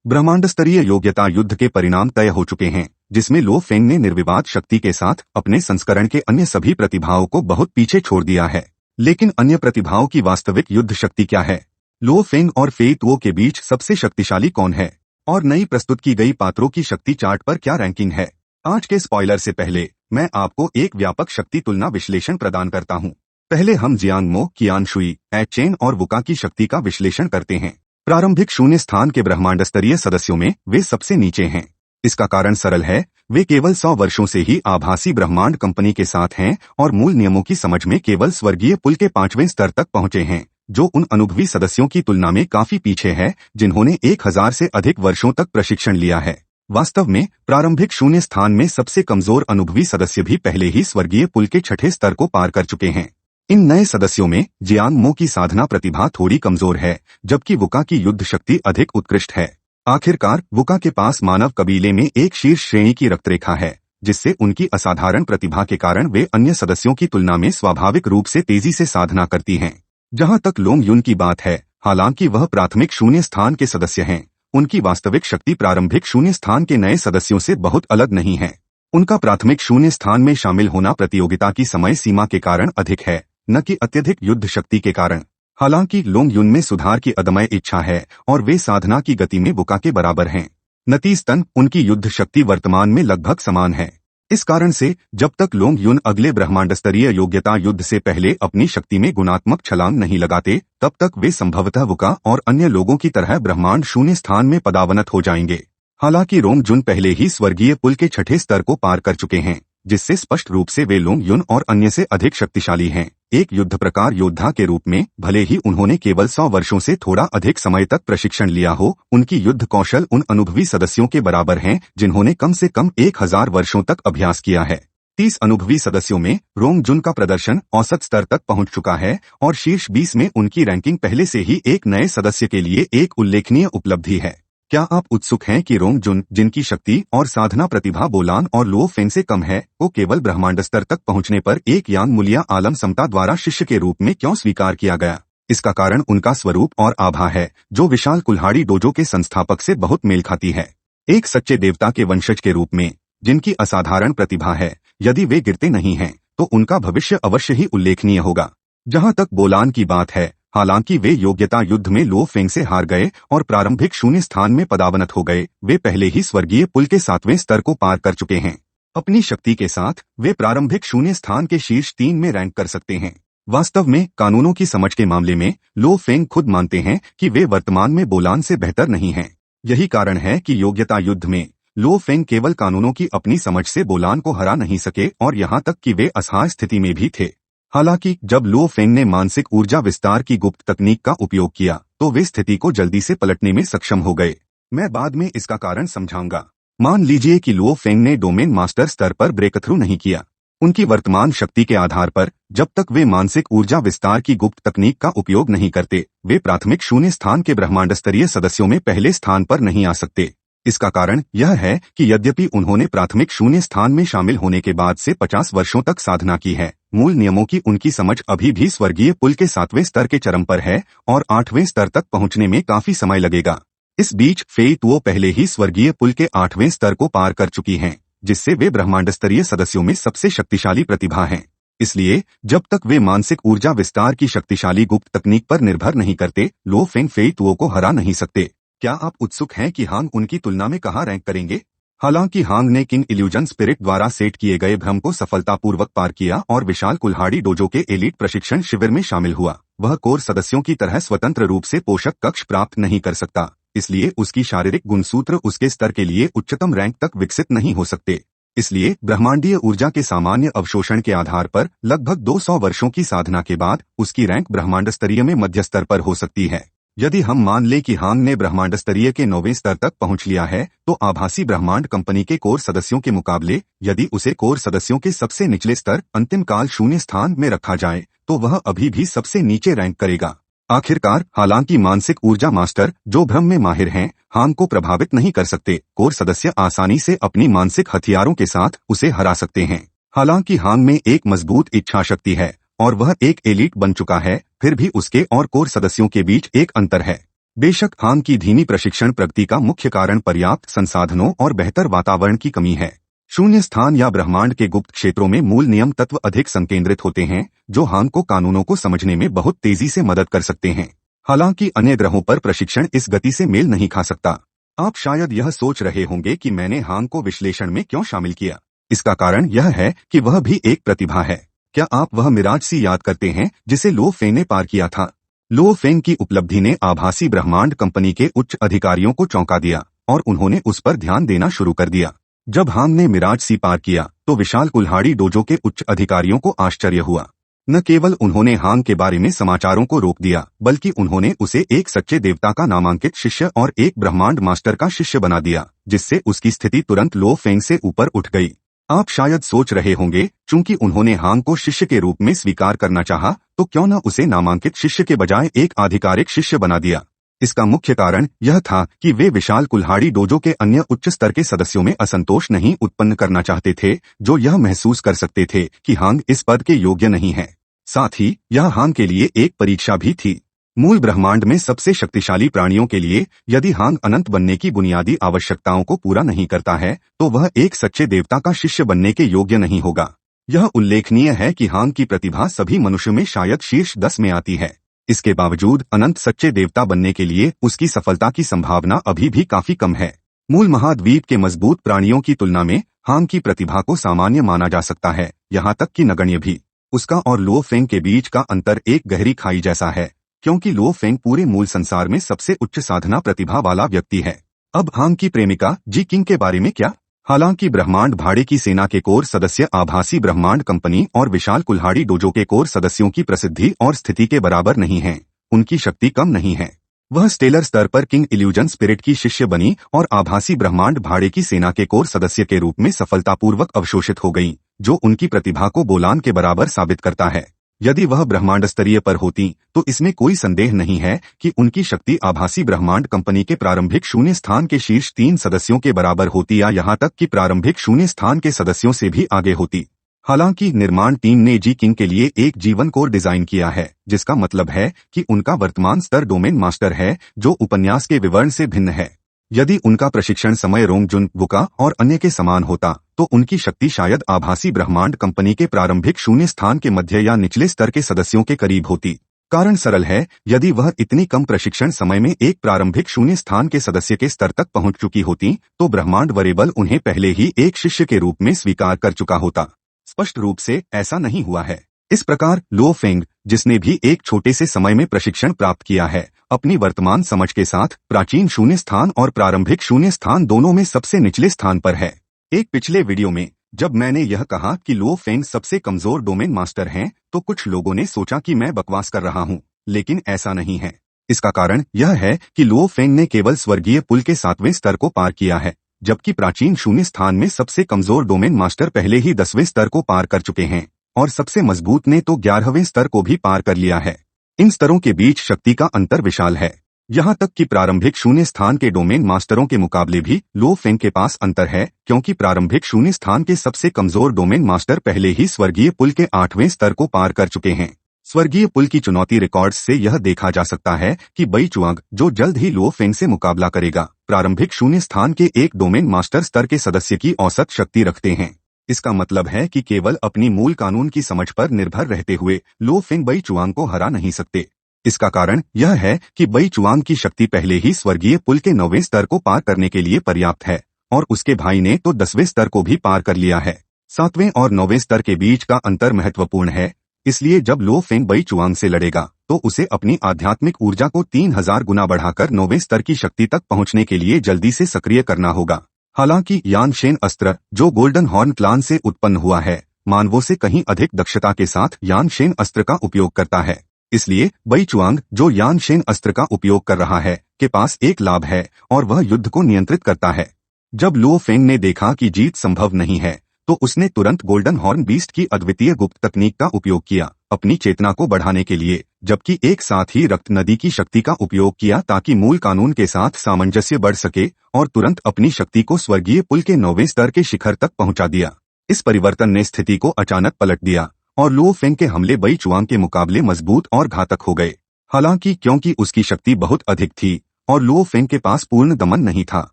ब्रह्मांड स्तरीय योग्यता युद्ध के परिणाम तय हो चुके हैं, जिसमें लो फेंग ने निर्विवाद शक्ति के साथ अपने संस्करण के अन्य सभी प्रतिभाओं को बहुत पीछे छोड़ दिया है। लेकिन अन्य प्रतिभाओं की वास्तविक युद्ध शक्ति क्या है? लो फेंग और फेई तुओ के बीच सबसे शक्तिशाली कौन है? और नई प्रस्तुत की गई पात्रों की शक्ति चार्ट पर क्या रैंकिंग है? आज के स्पॉइलर से पहले मैं आपको एक व्यापक शक्ति तुलना विश्लेषण प्रदान करता हूं। पहले हम जियांग मो, कियान शुई, एचेन और वुका की शक्ति का विश्लेषण करते हैं। प्रारंभिक शून्य स्थान के ब्रह्मांड स्तरीय सदस्यों में वे सबसे नीचे हैं। इसका कारण सरल है, वे केवल 100 वर्षों से ही आभासी ब्रह्मांड कंपनी के साथ हैं और मूल नियमों की समझ में केवल स्वर्गीय पुल के 5वें स्तर तक पहुंचे हैं, जो उन अनुभवी सदस्यों की तुलना में काफी पीछे है जिन्होंने 1000 से अधिक वर्षों तक प्रशिक्षण लिया है। वास्तव में प्रारंभिक शून्य स्थान में सबसे कमजोर अनुभवी सदस्य भी पहले ही स्वर्गीय पुल के 6ठे स्तर को पार कर चुके हैं। इन नए सदस्यों में जियांग मो की साधना प्रतिभा थोड़ी कमजोर है, जबकि वुका की युद्ध शक्ति अधिक उत्कृष्ट है। आखिरकार वुका के पास मानव कबीले में एक शीर्ष श्रेणी की रक्तरेखा है, जिससे उनकी असाधारण प्रतिभा के कारण वे अन्य सदस्यों की तुलना में स्वाभाविक रूप से तेजी से साधना करती हैं। जहां तक लोंग युन की बात है, हालांकि वह प्राथमिक शून्य स्थान के सदस्य हैं, उनकी वास्तविक शक्ति प्रारंभिक शून्य स्थान के नए सदस्यों से बहुत अलग नहीं है। उनका प्राथमिक शून्य स्थान में शामिल होना प्रतियोगिता की समय सीमा के कारण अधिक है, न कि अत्यधिक युद्ध शक्ति के कारण। हालांकि लोंग युन में सुधार की अदम्य इच्छा है और वे साधना की गति में वुका के बराबर हैं। नतीजतन उनकी युद्ध शक्ति वर्तमान में लगभग समान है। इस कारण से जब तक लोंग युन अगले ब्रह्मांड स्तरीय योग्यता युद्ध से पहले अपनी शक्ति में गुणात्मक छलांग नहीं लगाते, तब तक वे संभवतः वुका और अन्य लोगों की तरह ब्रह्मांड शून्य स्थान में पदावनत हो जाएंगे। हालांकि लोंग जुन पहले ही स्वर्गीय पुल के 6ठे स्तर को पार कर चुके हैं, जिससे स्पष्ट रूप से वे लोंग युन और अन्य से अधिक शक्तिशाली हैं। एक युद्ध प्रकार योद्धा के रूप में भले ही उन्होंने केवल 100 वर्षों से थोड़ा अधिक समय तक प्रशिक्षण लिया हो, उनकी युद्ध कौशल उन अनुभवी सदस्यों के बराबर हैं जिन्होंने कम से कम 1000 वर्षों तक अभ्यास किया है। 30 अनुभवी सदस्यों में रोंग जुन का प्रदर्शन औसत स्तर तक पहुंच चुका है और शीर्ष 20 में उनकी रैंकिंग पहले से ही एक नए सदस्य के लिए एक उल्लेखनीय उपलब्धि है। क्या आप उत्सुक हैं कि रोंग जुन, जिनकी शक्ति और साधना प्रतिभा बोलान और लो फेंग से कम है, को केवल ब्रह्मांड स्तर तक पहुंचने पर एक यांग मुलिया आलम समता द्वारा शिष्य के रूप में क्यों स्वीकार किया गया? इसका कारण उनका स्वरूप और आभा है, जो विशाल कुल्हाड़ी डोजो के संस्थापक से बहुत मेल खाती है। एक सच्चे देवता के वंशज के रूप में जिनकी असाधारण प्रतिभा है, यदि वे गिरते नहीं हैं तो उनका भविष्य अवश्य ही उल्लेखनीय होगा। जहां तक बोलान की बात है, हालांकि वे योग्यता युद्ध में लो फेंग से हार गए और प्रारंभिक शून्य स्थान में पदावनत हो गए, वे पहले ही स्वर्गीय पुल के 7वें स्तर को पार कर चुके हैं। अपनी शक्ति के साथ वे प्रारंभिक शून्य स्थान के शीर्ष 3 में रैंक कर सकते हैं। वास्तव में कानूनों की समझ के मामले में लो फेंग खुद मानते हैं कि वे वर्तमान में बोलान से बेहतर नहीं हैं। यही कारण है कि योग्यता युद्ध में लो फेंग केवल कानूनों की अपनी समझ से बोलान को हरा नहीं सके और यहाँ तक कि वे असहाय स्थिति में भी थे। हालांकि जब लो फेंग ने मानसिक ऊर्जा विस्तार की गुप्त तकनीक का उपयोग किया तो वे स्थिति को जल्दी से पलटने में सक्षम हो गए। मैं बाद में इसका कारण समझाऊंगा। मान लीजिए कि लो फेंग ने डोमेन मास्टर स्तर पर ब्रेकथ्रू नहीं किया। उनकी वर्तमान शक्ति के आधार पर जब तक वे मानसिक ऊर्जा विस्तार की गुप्त तकनीक का उपयोग नहीं करते, वे प्राथमिक शून्य स्थान के ब्रह्मांड स्तरीय सदस्यों में पहले स्थान पर नहीं आ सकते। इसका कारण यह है कि यद्यपि उन्होंने प्राथमिक शून्य स्थान में शामिल होने के बाद से 50 वर्षों तक साधना की है, मूल नियमों की उनकी समझ अभी भी स्वर्गीय पुल के 7वें स्तर के चरम पर है और 8वें स्तर तक पहुंचने में काफी समय लगेगा। इस बीच फेई तुओ पहले ही स्वर्गीय पुल के 8वें स्तर को पार कर चुकी हैं, जिससे वे ब्रह्मांड स्तरीय सदस्यों में सबसे शक्तिशाली प्रतिभा हैं। इसलिए जब तक वे मानसिक ऊर्जा विस्तार की शक्तिशाली गुप्त तकनीक पर निर्भर नहीं करते, लो फेंग फेई तुओ को हरा नहीं सकते। क्या आप उत्सुक हैं कि हांग उनकी तुलना में कहां रैंक करेंगे? हालांकि हांग ने किंग इल्यूजन स्पिरिट द्वारा सेट किए गए भ्रम को सफलतापूर्वक पार किया और विशाल कुल्हाड़ी डोजो के एलीट प्रशिक्षण शिविर में शामिल हुआ, वह कोर सदस्यों की तरह स्वतंत्र रूप से पोषक कक्ष प्राप्त नहीं कर सकता, इसलिए उसकी शारीरिक गुणसूत्र उसके स्तर के लिए उच्चतम रैंक तक विकसित नहीं हो सकते। इसलिए ब्रह्मांडीय ऊर्जा के सामान्य अवशोषण के आधार पर लगभग 200 वर्षों की साधना के बाद उसकी रैंक ब्रह्मांड स्तरीय में मध्य स्तर पर हो सकती है। यदि हम मान लें कि हांग ने ब्रह्मांड स्तरीय के 9वें स्तर तक पहुंच लिया है, तो आभासी ब्रह्मांड कंपनी के कोर सदस्यों के मुकाबले यदि उसे कोर सदस्यों के सबसे निचले स्तर अंतिम काल शून्य स्थान में रखा जाए तो वह अभी भी सबसे नीचे रैंक करेगा। आखिरकार हालांकि मानसिक ऊर्जा मास्टर जो भ्रम में माहिर हैं, हांग को प्रभावित नहीं कर सकते, कोर सदस्य आसानी से अपनी मानसिक हथियारों के साथ उसे हरा सकते हैं। हालांकि हांग में एक मजबूत इच्छा शक्ति है और वह एक एलीट बन चुका है, फिर भी उसके और कोर सदस्यों के बीच एक अंतर है। बेशक हांग की धीमी प्रशिक्षण प्रगति का मुख्य कारण पर्याप्त संसाधनों और बेहतर वातावरण की कमी है। शून्य स्थान या ब्रह्मांड के गुप्त क्षेत्रों में मूल नियम तत्व अधिक संकेंद्रित होते हैं, जो हांग को कानूनों को समझने में बहुत तेजी से मदद कर सकते हैं। हालांकि अन्य ग्रहों पर प्रशिक्षण इस गति से मेल नहीं खा सकता। आप शायद यह सोच रहे होंगे कि मैंने हांग को विश्लेषण में क्यों शामिल किया। इसका कारण यह है कि वह भी एक प्रतिभा है। क्या आप वह मिराज सी याद करते हैं जिसे लो फेंग ने पार किया था? लो फेंग की उपलब्धि ने आभासी ब्रह्मांड कंपनी के उच्च अधिकारियों को चौंका दिया और उन्होंने उस पर ध्यान देना शुरू कर दिया। जब हांग ने मिराज सी पार किया तो विशाल कुल्हाड़ी डोजो के उच्च अधिकारियों को आश्चर्य हुआ। न केवल उन्होंने हांग के बारे में समाचारों को रोक दिया, बल्कि उन्होंने उसे एक सच्चे देवता का नामांकित शिष्य और एक ब्रह्मांड मास्टर का शिष्य बना दिया, जिससे उसकी स्थिति तुरंत लो फेंग से ऊपर उठ गई। आप शायद सोच रहे होंगे, चूंकि उन्होंने हांग को शिष्य के रूप में स्वीकार करना चाहा, तो क्यों न उसे नामांकित शिष्य के बजाय एक आधिकारिक शिष्य बना दिया। इसका मुख्य कारण यह था कि वे विशाल कुल्हाड़ी डोजो के अन्य उच्च स्तर के सदस्यों में असंतोष नहीं उत्पन्न करना चाहते थे, जो यह महसूस कर सकते थे कि हांग इस पद के योग्य नहीं है। साथ ही यह हांग के लिए एक परीक्षा भी थी। मूल ब्रह्मांड में सबसे शक्तिशाली प्राणियों के लिए यदि हांग अनंत बनने की बुनियादी आवश्यकताओं को पूरा नहीं करता है, तो वह एक सच्चे देवता का शिष्य बनने के योग्य नहीं होगा। यह उल्लेखनीय है कि हांग की प्रतिभा सभी मनुष्यों में शायद शीर्ष 10 में आती है। इसके बावजूद अनंत सच्चे देवता बनने के लिए उसकी सफलता की संभावना अभी भी काफी कम है। मूल महाद्वीप के मजबूत प्राणियों की तुलना में हांग की प्रतिभा को सामान्य माना जा सकता है, यहाँ तक कि नगण्य भी। उसका और लो फेंग के बीच का अंतर एक गहरी खाई जैसा है, क्योंकि लो फेंग पूरे मूल संसार में सबसे उच्च साधना प्रतिभा वाला व्यक्ति है। अब हांग की प्रेमिका जी किंग के बारे में क्या? हालांकि ब्रह्मांड भाड़े की सेना के कोर सदस्य आभासी ब्रह्मांड कंपनी और विशाल कुल्हाड़ी डोजो के कोर सदस्यों की प्रसिद्धि और स्थिति के बराबर नहीं है, उनकी शक्ति कम नहीं है। वह स्टेलर स्तर पर किंग इल्यूजन स्पिरिट की शिष्य बनी और आभासी ब्रह्मांड भाड़े की सेना के कोर सदस्य के रूप में सफलतापूर्वक अवशोषित हो गई, जो उनकी प्रतिभा को बोलान के बराबर साबित करता है। यदि वह ब्रह्मांड स्तरीय पर होती तो इसमें कोई संदेह नहीं है कि उनकी शक्ति आभासी ब्रह्मांड कंपनी के प्रारंभिक शून्य स्थान के शीर्ष 3 सदस्यों के बराबर होती या यहाँ तक कि प्रारंभिक शून्य स्थान के सदस्यों से भी आगे होती। हालांकि निर्माण टीम ने जी किंग के लिए एक जीवन कोर डिजाइन किया है, जिसका मतलब है कि उनका वर्तमान स्तर डोमेन मास्टर है, जो उपन्यास के विवरण से भिन्न है। यदि उनका प्रशिक्षण समय रोंग जुन वुका और अन्य के समान होता, तो उनकी शक्ति शायद आभासी ब्रह्मांड कंपनी के प्रारंभिक शून्य स्थान के मध्य या निचले स्तर के सदस्यों के करीब होती। कारण सरल है, यदि वह इतनी कम प्रशिक्षण समय में एक प्रारंभिक शून्य स्थान के सदस्य के स्तर तक पहुंच चुकी होती, तो ब्रह्मांड वरेबल उन्हें पहले ही एक शिष्य के रूप में स्वीकार कर चुका होता। स्पष्ट रूप से ऐसा नहीं हुआ है। इस प्रकार लो फेंग, जिसने भी एक छोटे से समय में प्रशिक्षण प्राप्त किया है, अपनी वर्तमान समझ के साथ प्राचीन शून्य स्थान और प्रारंभिक शून्य स्थान दोनों में सबसे निचले स्थान पर है। एक पिछले वीडियो में जब मैंने यह कहा कि लो फेंग सबसे कमजोर डोमेन मास्टर हैं, तो कुछ लोगों ने सोचा कि मैं बकवास कर रहा हूं, लेकिन ऐसा नहीं है। इसका कारण यह है कि लो फेंग ने केवल स्वर्गीय पुल के 7वें स्तर को पार किया है, जबकि प्राचीन शून्य स्थान में सबसे कमजोर डोमेन मास्टर पहले ही 10वें स्तर को पार कर चुके हैं, और सबसे मजबूत ने तो 11वें स्तर को भी पार कर लिया है। इन स्तरों के बीच शक्ति का अंतर विशाल है। यहाँ तक कि प्रारंभिक शून्य स्थान के डोमेन मास्टरों के मुकाबले भी लो फेंग के पास अंतर है, क्योंकि प्रारंभिक शून्य स्थान के सबसे कमजोर डोमेन मास्टर पहले ही स्वर्गीय पुल के 8वें स्तर को पार कर चुके हैं। स्वर्गीय पुल की चुनौती रिकॉर्ड्स से यह देखा जा सकता है कि बई चुआंग, जो जल्द ही लो फेंग से मुकाबला करेगा, प्रारंभिक शून्य स्थान के एक डोमेन मास्टर स्तर के सदस्य की औसत शक्ति रखते हैं। इसका मतलब है कि केवल अपनी मूल कानून की समझ पर निर्भर रहते हुए लो फेंग बई चुआंग को हरा नहीं सकते। इसका कारण यह है कि बई चुआंग की शक्ति पहले ही स्वर्गीय पुल के 9वें स्तर को पार करने के लिए पर्याप्त है, और उसके भाई ने तो 10वें स्तर को भी पार कर लिया है। 7वें और 9वें स्तर के बीच का अंतर महत्वपूर्ण है, इसलिए जब लो फेंग बई चुआंग से लड़ेगा तो उसे अपनी आध्यात्मिक ऊर्जा को 3000 गुना बढ़ाकर 9वें स्तर की शक्ति तक पहुंचने के लिए जल्दी से सक्रिय करना होगा। हालांकि यान शेन अस्त्र, जो गोल्डन हॉर्न क्लान से उत्पन्न हुआ है, मानवों से कहीं अधिक दक्षता के साथ यान शेन अस्त्र का उपयोग करता है। इसलिए बई चुआंग, जो यान शेन अस्त्र का उपयोग कर रहा है, के पास एक लाभ है, और वह युद्ध को नियंत्रित करता है। जब लो फेंग ने देखा कि जीत संभव नहीं है, तो उसने तुरंत गोल्डन हॉर्न बीस्ट की अद्वितीय गुप्त तकनीक का उपयोग किया अपनी चेतना को बढ़ाने के लिए, जबकि एक साथ ही रक्त नदी की शक्ति का उपयोग किया ताकि मूल कानून के साथ सामंजस्य बढ़ सके, और तुरंत अपनी शक्ति को स्वर्गीय पुल के 9वें स्तर के शिखर तक पहुंचा दिया। इस परिवर्तन ने स्थिति को अचानक पलट दिया और लो फेंग के हमले बई चुआंग के मुकाबले मजबूत और घातक हो गए। हालांकि क्योंकि उसकी शक्ति बहुत अधिक थी और लो फेंग के पास पूर्ण दमन नहीं था,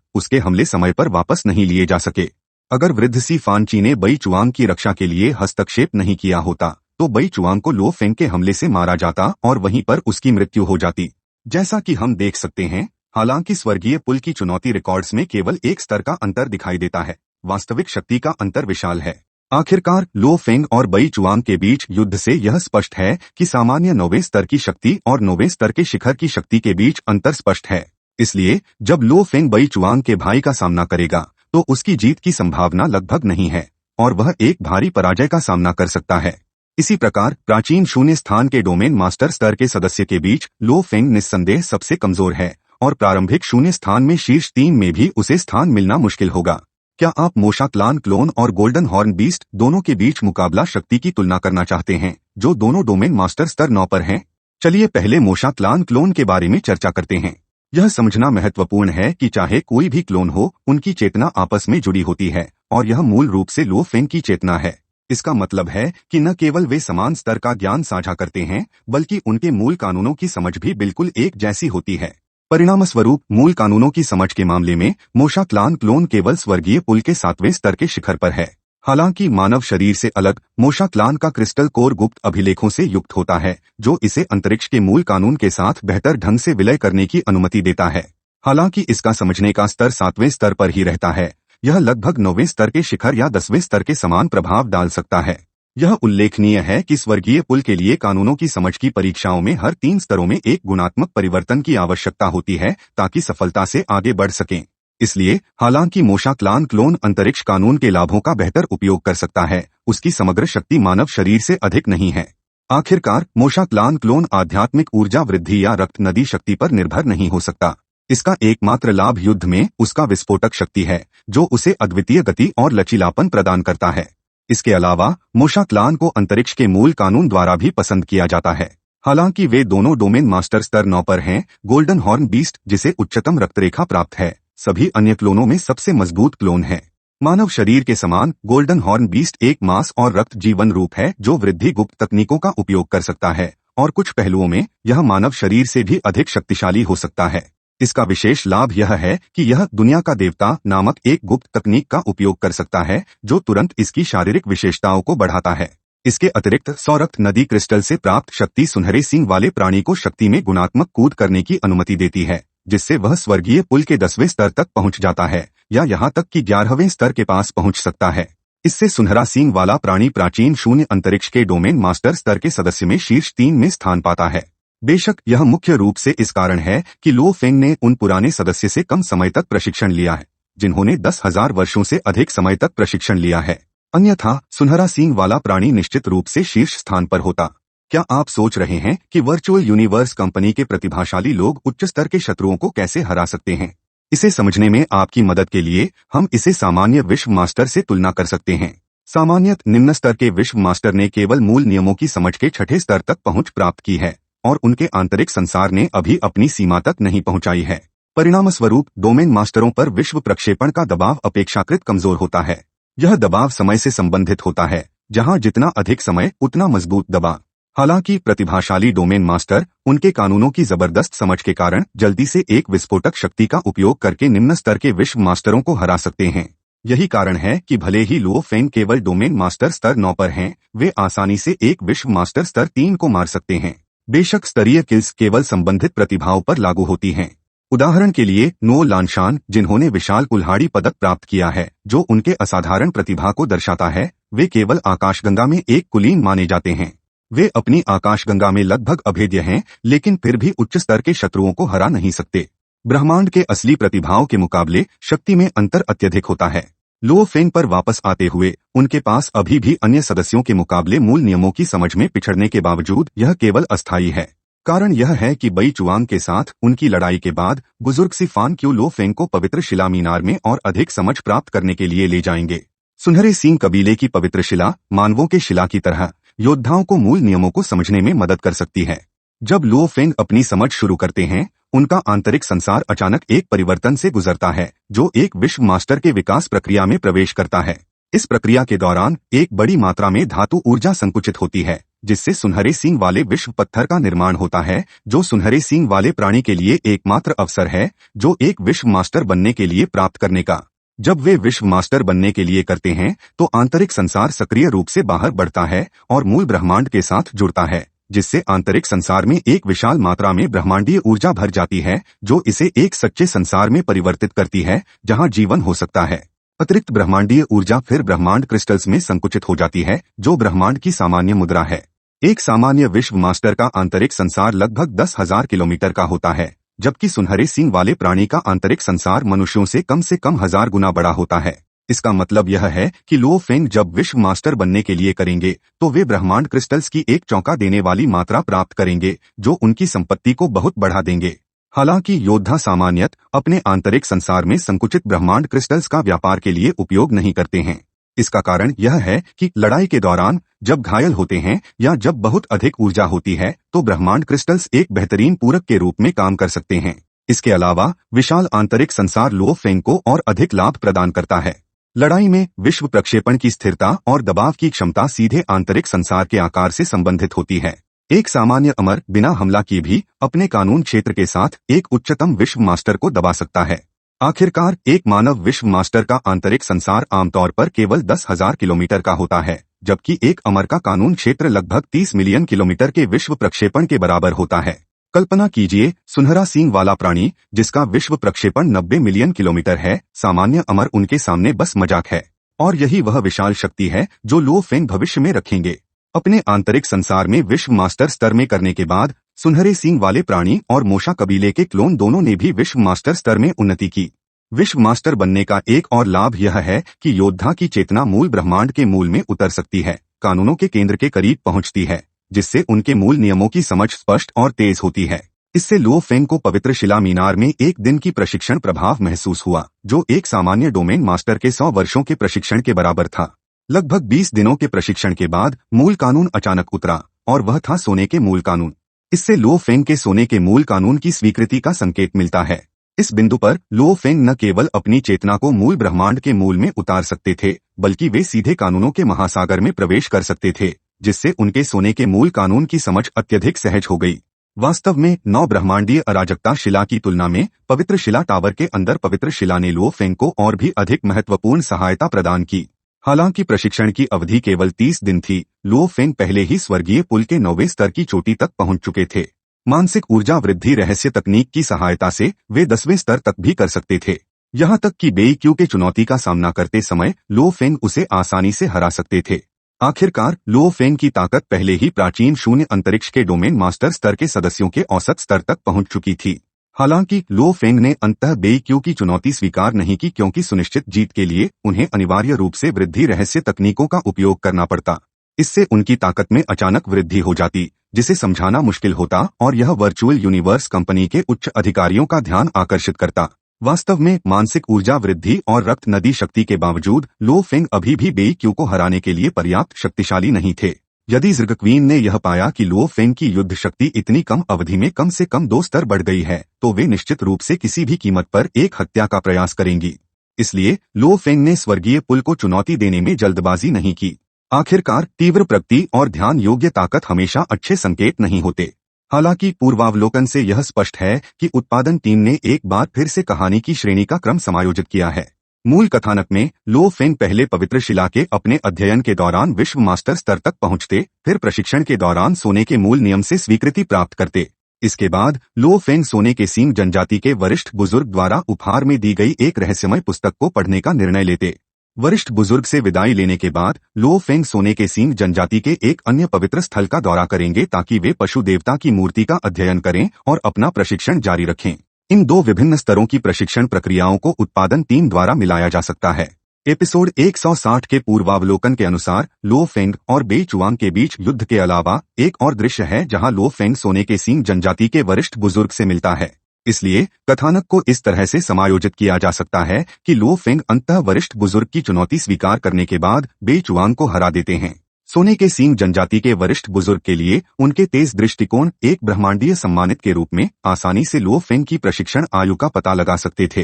उसके हमले समय पर वापस नहीं लिए जा सके। अगर वृद्ध सी फानची ने बई चुआंग की रक्षा के लिए हस्तक्षेप नहीं किया होता तो बई चुआंग को लो फेंग के हमले से मारा जाता और वहीं पर उसकी मृत्यु हो जाती। जैसा कि हम देख सकते हैं, हालांकि स्वर्गीय पुल की चुनौती रिकॉर्ड्स में केवल एक स्तर का अंतर दिखाई देता है, वास्तविक शक्ति का अंतर विशाल है। आखिरकार लो फेंग और बई चुआंग के बीच युद्ध से यह स्पष्ट है कि सामान्य 9वें स्तर की शक्ति और 9वें स्तर के शिखर की शक्ति के बीच अंतर स्पष्ट है। इसलिए जब लो फेंग बई चुआंग के भाई का सामना करेगा तो उसकी जीत की संभावना लगभग नहीं है और वह एक भारी पराजय का सामना कर सकता है। इसी प्रकार प्राचीन शून्य स्थान के डोमेन मास्टर स्तर के सदस्य के बीच लो फेंग निस्संदेह सबसे कमजोर है और प्रारंभिक शून्य स्थान में शीर्ष 3 में भी उसे स्थान मिलना मुश्किल होगा। क्या आप मोशा क्लान क्लोन और गोल्डन हॉर्न बीस्ट दोनों के बीच मुकाबला शक्ति की तुलना करना चाहते हैं, जो दोनों डोमेन मास्टर स्तर 9 पर हैं? चलिए पहले मोशा क्लान क्लोन के बारे में चर्चा करते हैं। यह समझना महत्वपूर्ण है कि चाहे कोई भी क्लोन हो, उनकी चेतना आपस में जुड़ी होती है और यह मूल रूप से लो फेंग की चेतना है। इसका मतलब है कि न केवल वे समान स्तर का ज्ञान साझा करते हैं, बल्कि उनके मूल कानूनों की समझ भी बिल्कुल एक जैसी होती है। परिणामस्वरूप मूल कानूनों की समझ के मामले में मोशा क्लान क्लोन केवल स्वर्गीय पुल के 7वें स्तर के शिखर पर है। हालांकि मानव शरीर से अलग मोशा क्लान का क्रिस्टल कोर गुप्त अभिलेखों से युक्त होता है, जो इसे अंतरिक्ष के मूल कानून के साथ बेहतर ढंग से विलय करने की अनुमति देता है। हालांकि इसका समझने का स्तर 7वें स्तर पर ही रहता है, यह लगभग 9वें स्तर के शिखर या 10वें स्तर के समान प्रभाव डाल सकता है। यह उल्लेखनीय है कि स्वर्गीय पुल के लिए कानूनों की समझ की परीक्षाओं में हर 3 स्तरों में एक गुणात्मक परिवर्तन की आवश्यकता होती है ताकि सफलता से आगे बढ़ सकें। इसलिए हालांकि मोशा क्लान क्लोन अंतरिक्ष कानून के लाभों का बेहतर उपयोग कर सकता है, उसकी समग्र शक्ति मानव शरीर से अधिक नहीं है। आखिरकार मोशा क्लान क्लोन आध्यात्मिक ऊर्जा वृद्धि या रक्त नदी शक्ति पर निर्भर नहीं हो सकता। इसका एकमात्र लाभ युद्ध में उसका विस्फोटक शक्ति है, जो उसे अद्वितीय गति और लचीलापन प्रदान करता है। इसके अलावा मोशा क्लान को अंतरिक्ष के मूल कानून द्वारा भी पसंद किया जाता है। हालांकि वे दोनों डोमेन मास्टर स्तर 9 पर हैं, गोल्डन हॉर्न बीस्ट जिसे उच्चतम रक्तरेखा प्राप्त है, सभी अन्य क्लोनों में सबसे मजबूत क्लोन है। मानव शरीर के समान गोल्डन हॉर्न बीस्ट एक मांस और रक्त जीवन रूप है जो वृद्धि गुप्त तकनीकों का उपयोग कर सकता है और कुछ पहलुओं में यह मानव शरीर से भी अधिक शक्तिशाली हो सकता है। इसका विशेष लाभ यह है कि यह दुनिया का देवता नामक एक गुप्त तकनीक का उपयोग कर सकता है जो तुरंत इसकी शारीरिक विशेषताओं को बढ़ाता है। इसके अतिरिक्त सौरक्त नदी क्रिस्टल से प्राप्त शक्ति सुनहरे सींग वाले प्राणी को शक्ति में गुणात्मक कूद करने की अनुमति देती है, जिससे वह स्वर्गीय पुल के 10वें स्तर तक पहुंच जाता है या यहाँ तक कि 11वें स्तर के पास पहुंच सकता है। इससे सुनहरा सींग वाला प्राणी प्राचीन शून्य अंतरिक्ष के डोमेन मास्टर स्तर के सदस्य में शीर्ष 3 में स्थान पाता है। बेशक यह मुख्य रूप से इस कारण है कि लो फेंग ने उन पुराने सदस्य से कम समय तक प्रशिक्षण लिया है जिन्होंने 10,000 वर्षों से अधिक समय तक प्रशिक्षण लिया है। अन्यथा सुनहरा सींग वाला प्राणी निश्चित रूप से शीर्ष स्थान पर होता। क्या आप सोच रहे हैं कि वर्चुअल यूनिवर्स कंपनी के प्रतिभाशाली लोग उच्च स्तर के शत्रुओं को कैसे हरा सकते हैं? इसे समझने में आपकी मदद के लिए हम इसे सामान्य विश्व मास्टर से तुलना कर सकते हैं। सामान्यत निम्न स्तर के विश्व मास्टर ने केवल मूल नियमों की समझ के 6ठे स्तर तक पहुंच प्राप्त की है और उनके आंतरिक संसार ने अभी अपनी सीमा तक नहीं पहुंचाई है। परिणामस्वरूप डोमेन मास्टरों पर विश्व प्रक्षेपण का दबाव अपेक्षाकृत कमजोर होता है। यह दबाव समय से संबंधित होता है, जहां जितना अधिक समय उतना मजबूत दबाव। हालांकि प्रतिभाशाली डोमेन मास्टर उनके कानूनों की जबरदस्त समझ के कारण जल्दी से एक विस्फोटक शक्ति का उपयोग करके निम्न स्तर के विश्व मास्टरों को हरा सकते हैं। यही कारण है कि भले ही लो फेंग केवल डोमेन मास्टर स्तर 9 पर हैं, वे आसानी से एक विश्व मास्टर स्तर 3 को मार सकते हैं। बेशक स्तरीय किल्स केवल संबंधित प्रतिभाओं पर लागू होती हैं। उदाहरण के लिए नो लानशान, जिन्होंने विशाल कुल्हाड़ी पदक प्राप्त किया है जो उनके असाधारण प्रतिभा को दर्शाता है, वे केवल आकाशगंगा में एक कुलीन माने जाते हैं। वे अपनी आकाशगंगा में लगभग अभेद्य हैं, लेकिन फिर भी उच्च स्तर के शत्रुओं को हरा नहीं सकते। ब्रह्मांड के असली प्रतिभाओं के मुकाबले शक्ति में अंतर अत्यधिक होता है। लो फेंग पर वापस आते हुए उनके पास अभी भी अन्य सदस्यों के मुकाबले मूल नियमों की समझ में पिछड़ने के बावजूद यह केवल अस्थायी है। कारण यह है कि बई चुआंग के साथ उनकी लड़ाई के बाद बुजुर्ग सी फान क्यू लो फेंग को पवित्र शिला मीनार में और अधिक समझ प्राप्त करने के लिए ले जाएंगे। सुनहरे सींग कबीले की पवित्र शिला मानवों के शिला की तरह योद्धाओं को मूल नियमों को समझने में मदद कर सकती है। जब लो फेंग अपनी समझ शुरू करते हैं, उनका आंतरिक संसार अचानक एक परिवर्तन से गुजरता है जो एक विश्व मास्टर के विकास प्रक्रिया में प्रवेश करता है। इस प्रक्रिया के दौरान एक बड़ी मात्रा में धातु ऊर्जा संकुचित होती है, जिससे सुनहरे सींग वाले विश्व पत्थर का निर्माण होता है, जो सुनहरे सींग वाले प्राणी के लिए एकमात्र अवसर है जो एक विश्व मास्टर बनने के लिए प्राप्त करने का। जब वे विश्व मास्टर बनने के लिए करते हैं तो आंतरिक संसार सक्रिय रूप से बाहर बढ़ता है और मूल ब्रह्मांड के साथ जुड़ता है, जिससे आंतरिक संसार में एक विशाल मात्रा में ब्रह्मांडीय ऊर्जा भर जाती है, जो इसे एक सच्चे संसार में परिवर्तित करती है जहां जीवन हो सकता है। अतिरिक्त ब्रह्मांडीय ऊर्जा फिर ब्रह्मांड क्रिस्टल्स में संकुचित हो जाती है, जो ब्रह्मांड की सामान्य मुद्रा है। एक सामान्य विश्व मास्टर का आंतरिक संसार लगभग 10,000 किलोमीटर का होता है, जबकि सुनहरे सींग वाले प्राणी का आंतरिक संसार मनुष्यों से कम 1000 गुना बड़ा होता है। इसका मतलब यह है कि लो फेंग जब विश्व मास्टर बनने के लिए करेंगे तो वे ब्रह्मांड क्रिस्टल्स की एक चौंका देने वाली मात्रा प्राप्त करेंगे, जो उनकी संपत्ति को बहुत बढ़ा देंगे। हालांकि योद्धा सामान्यतः अपने आंतरिक संसार में संकुचित ब्रह्मांड क्रिस्टल्स का व्यापार के लिए उपयोग नहीं करते हैं। इसका कारण यह है कि लड़ाई के दौरान जब घायल होते हैं या जब बहुत अधिक ऊर्जा होती है तो ब्रह्मांड क्रिस्टल्स एक बेहतरीन पूरक के रूप में काम कर सकते हैं। इसके अलावा विशाल आंतरिक संसार लो फेंग को और अधिक लाभ प्रदान करता है। लड़ाई में विश्व प्रक्षेपण की स्थिरता और दबाव की क्षमता सीधे आंतरिक संसार के आकार से संबंधित होती है। एक सामान्य अमर बिना हमला किए भी अपने कानून क्षेत्र के साथ एक उच्चतम विश्व मास्टर को दबा सकता है। आखिरकार एक मानव विश्व मास्टर का आंतरिक संसार आमतौर पर केवल 10,000 किलोमीटर का होता है, जबकि एक अमर का कानून क्षेत्र लगभग 30 मिलियन किलोमीटर के विश्व प्रक्षेपण के बराबर होता है। कल्पना कीजिए, सुनहरा सींग वाला प्राणी जिसका विश्व प्रक्षेपण 90 मिलियन किलोमीटर है, सामान्य अमर उनके सामने बस मजाक है। और यही वह विशाल शक्ति है जो लो फेंग भविष्य में रखेंगे। अपने आंतरिक संसार में विश्व मास्टर स्तर में करने के बाद सुनहरे सींग वाले प्राणी और मोशा कबीले के क्लोन दोनों ने भी विश्व मास्टर स्तर में उन्नति की। विश्व मास्टर बनने का एक और लाभ यह है कि योद्धा की चेतना मूल ब्रह्मांड के मूल में उतर सकती है, कानूनों के केंद्र के करीब पहुंचती है, जिससे उनके मूल नियमों की समझ स्पष्ट और तेज होती है। इससे लो फेंग को पवित्र शिला मीनार में एक दिन की प्रशिक्षण प्रभाव महसूस हुआ, जो एक सामान्य डोमेन मास्टर के 100 वर्षों के प्रशिक्षण के बराबर था। लगभग 20 दिनों के प्रशिक्षण के बाद मूल कानून अचानक उतरा, और वह था सोने के मूल कानून। इससे लो फेंग के सोने के मूल कानून की स्वीकृति का संकेत मिलता है। इस बिंदु पर लो फेंग न केवल अपनी चेतना को मूल ब्रह्मांड के मूल में उतार सकते थे, बल्कि वे सीधे कानूनों के महासागर में प्रवेश कर सकते थे, जिससे उनके सोने के मूल कानून की समझ अत्यधिक सहज हो गई। वास्तव में 9 ब्रह्मांडीय अराजकता शिला की तुलना में पवित्र शिला टावर के अंदर पवित्र शिला ने लो फेंग को और भी अधिक महत्वपूर्ण सहायता प्रदान की। हालांकि प्रशिक्षण की अवधि केवल 30 दिन थी, लो फेंग पहले ही स्वर्गीय पुल के 9वें स्तर की चोटी तक पहुंच चुके थे। मानसिक ऊर्जा वृद्धि रहस्य तकनीक की सहायता से वे 10वें स्तर तक भी कर सकते थे। यहाँ तक कि बेईक्यू के चुनौती का सामना करते समय लो फेंग उसे आसानी से हरा सकते थे। आखिरकार लो फेंग की ताकत पहले ही प्राचीन शून्य अंतरिक्ष के डोमेन मास्टर स्तर के सदस्यों के औसत स्तर तक पहुंच चुकी थी। हालांकि लो फेंग ने अंततः बेईक्यू की चुनौती स्वीकार नहीं की, क्योंकि सुनिश्चित जीत के लिए उन्हें अनिवार्य रूप से वृद्धि रहस्य तकनीकों का उपयोग करना पड़ता। इससे उनकी ताकत में अचानक वृद्धि हो जाती, जिसे समझाना मुश्किल होता, और यह वर्चुअल यूनिवर्स कंपनी के उच्च अधिकारियों का ध्यान आकर्षित करता। वास्तव में मानसिक ऊर्जा वृद्धि और रक्त नदी शक्ति के बावजूद लो फेंग अभी भी बेईक्यू को हराने के लिए पर्याप्त शक्तिशाली नहीं थे। यदि ज़िर्गक्वीन ने यह पाया कि लो फेंग की युद्ध शक्ति इतनी कम अवधि में कम से कम 2 स्तर बढ़ गई है, तो वे निश्चित रूप से किसी भी कीमत पर एक हत्या का प्रयास करेंगी। इसलिए लो फेंग ने स्वर्गीय पुल को चुनौती देने में जल्दबाजी नहीं की। आखिरकार तीव्र प्रगति और ध्यान योग्य ताकत हमेशा अच्छे संकेत नहीं होते। हालांकि पूर्वावलोकन से यह स्पष्ट है कि उत्पादन टीम ने एक बार फिर से कहानी की श्रेणी का क्रम समायोजित किया है। मूल कथानक में लो फेंग पहले पवित्र शिला के अपने अध्ययन के दौरान विश्व मास्टर स्तर तक पहुंचते, फिर प्रशिक्षण के दौरान सोने के मूल नियम से स्वीकृति प्राप्त करते। इसके बाद लो फेंग सोने के सींग जनजाति के वरिष्ठ बुजुर्ग द्वारा उपहार में दी गई एक रहस्यमय पुस्तक को पढ़ने का निर्णय लेते। वरिष्ठ बुजुर्ग से विदाई लेने के बाद लो फेंग सोने के सींग जनजाति के एक अन्य पवित्र स्थल का दौरा करेंगे, ताकि वे पशु देवता की मूर्ति का अध्ययन करें और अपना प्रशिक्षण जारी रखें। इन 2 विभिन्न स्तरों की प्रशिक्षण प्रक्रियाओं को उत्पादन टीम द्वारा मिलाया जा सकता है। एपिसोड 160 के पूर्वावलोकन के अनुसार लो फेंग और बेई चुआंग के बीच युद्ध के अलावा एक और दृश्य है जहां लो फेंग सोने के सींग जनजाति के वरिष्ठ बुजुर्ग से मिलता है। इसलिए कथानक को इस तरह से समायोजित किया जा सकता है कि लो फेंग अंततः वरिष्ठ बुजुर्ग की चुनौती स्वीकार करने के बाद बेई चुआंग को हरा देते हैं। सोने के सींग जनजाति के वरिष्ठ बुजुर्ग के लिए उनके तेज दृष्टिकोण एक ब्रह्मांडीय सम्मानित के रूप में आसानी से लो फेंग की प्रशिक्षण आयु का पता लगा सकते थे।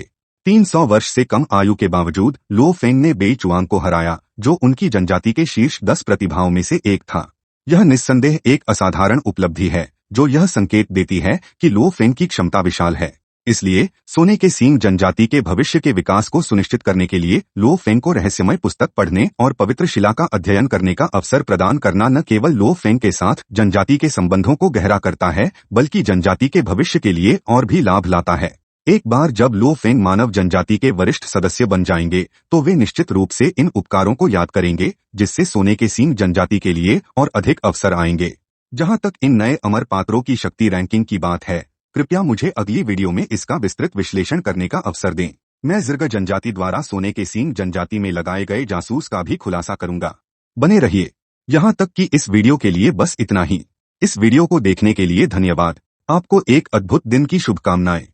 300 वर्ष से कम आयु के बावजूद लो फेंग ने बेई चुआंग को हराया, जो उनकी जनजाति के शीर्ष 10 प्रतिभाओं में से एक था। यह निस्संदेह एक असाधारण उपलब्धि है, जो यह संकेत देती है कि लो फेंग की क्षमता विशाल है। इसलिए सोने के सींग जनजाति के भविष्य के विकास को सुनिश्चित करने के लिए लो फेंग को रहस्यमय पुस्तक पढ़ने और पवित्र शिला का अध्ययन करने का अवसर प्रदान करना न केवल लो फेंग के साथ जनजाति के संबंधों को गहरा करता है, बल्कि जनजाति के भविष्य के लिए और भी लाभ लाता है। एक बार जब लो फेंग मानव जनजाति के वरिष्ठ सदस्य बन जाएंगे, तो वे निश्चित रूप से इन उपकारों को याद करेंगे, जिससे सोने के सींग जनजाति के लिए और अधिक अवसर आएंगे। जहां तक इन नए अमर पात्रों की शक्ति रैंकिंग की बात है, कृपया मुझे अगली वीडियो में इसका विस्तृत विश्लेषण करने का अवसर दें। मैं ज़िर्ग जनजाति द्वारा सोने के सींग जनजाति में लगाए गए जासूस का भी खुलासा करूंगा। बने रहिए। यहाँ तक कि इस वीडियो के लिए बस इतना ही। इस वीडियो को देखने के लिए धन्यवाद। आपको एक अद्भुत दिन की शुभकामनाएं।